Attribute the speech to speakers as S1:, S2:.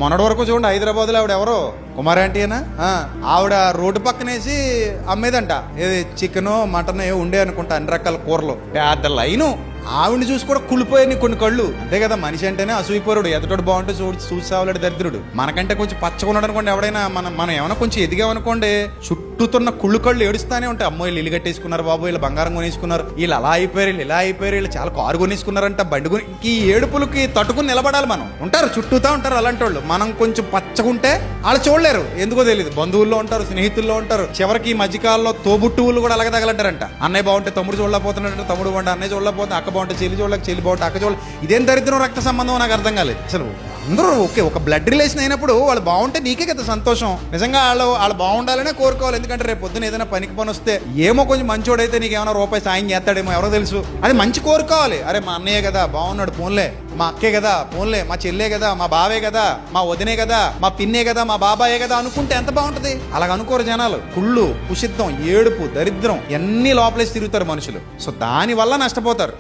S1: మొన్నటి వరకు చూడండి హైదరాబాద్లో ఆవిడ ఎవరో కుమార్ ఆంటీనా ఆవిడ రోడ్డు పక్కనేసి అమ్మేదంట, ఏది చికెన్ మటన్ ఏ ఉండే అనుకుంటా అన్ని రకాల కూరలు, పెద్ద లైను. ఆవిడని చూసి కూడా కుళ్ళిపోయాయి కొన్ని కళ్ళు. అంతే కదా, మనిషి అంటేనే అసూయిపోరుడు, ఎదుటోడు బాగుంటే చూసి సావులాడు దరిద్రుడు. మనకంటే కొంచెం పచ్చకున్నాడు అనుకోండి ఎవడైనా, మనం ఏమైనా కొంచెం ఎదిగామనుకోండి చుట్టూతున్న కుళ్ళు కళ్ళు ఏడుస్తానే ఉంటాయి. అమ్మో వీళ్ళు ఇల్లు కట్టేసుకున్నారు బాబు, వీళ్ళు బంగారం కొనేసుకున్నారు, వీళ్ళు అలా అయిపోయారు, వీళ్ళు ఇలా అయిపోయారు, వీళ్ళు చాలా కారు కొనేసుకున్నారంట, బండి కొని. ఈ ఏడుపులకి తట్టుకుని నిలబడాలి మనం. ఉంటారు చుట్టూతా ఉంటారు అలాంటి వాళ్ళు. మనం కొంచెం పచ్చకుంటే వాళ్ళు చూడలేరు, ఎందుకో తెలియదు. బంధువుల్లో ఉంటారు, స్నేహితుల్లో ఉంటారు, చివరికి ఈ మధ్యకాలంలో తోబుట్టువులు కూడా అలాగే తగలంటారంట. అన్నయ్య బాగుంటే తమ్ముడు చూడలేకపోతున్నాడంటే, తమ్ముడు బాగుంటే అన్నయ్య చూడలేకపోతే, అక్క బాగుంటే చెల్లి చూడలేక చెల్లి బాగుంటే అక్క చూడలేదు. ఇదేం దరిద్రం రక్త సంబంధం నాకు అర్థం కాలేదు అసలు. అందరూ ఓకే, ఒక బ్లడ్ రిలేషన్ అయినప్పుడు వాళ్ళు బాగుంటే నీకే కదా సంతోషం. నిజంగా వాళ్ళు బాగుండాలనే కోరుకోవాలి. ఎందుకంటే రేపు పొద్దున ఏదైనా పనికి పని వస్తే ఏమో కొంచెం మంచోడైతే నీకు ఏమైనా రూపాయి సాయం చేస్తాడేమో ఎవరో తెలుసు, అది మంచి కోరుకోవాలి. అరే మా అన్నయ్య కదా బాగున్నాడు పోన్లే, మా అక్కే కదా పోన్లే, మా చెల్లే కదా, మా బావే కదా, మా వదినే కదా, మా పిన్నే కదా, మా బాబాయే కదా అనుకుంటే ఎంత బాగుంటది. అలాగ అనుకోరు జనాలు. కుళ్ళు, కుషిద్ధం, ఏడుపు, దరిద్రం ఎన్ని లోపలేసి తిరుగుతారు మనుషులు. సో దాని వల్ల నష్టపోతారు.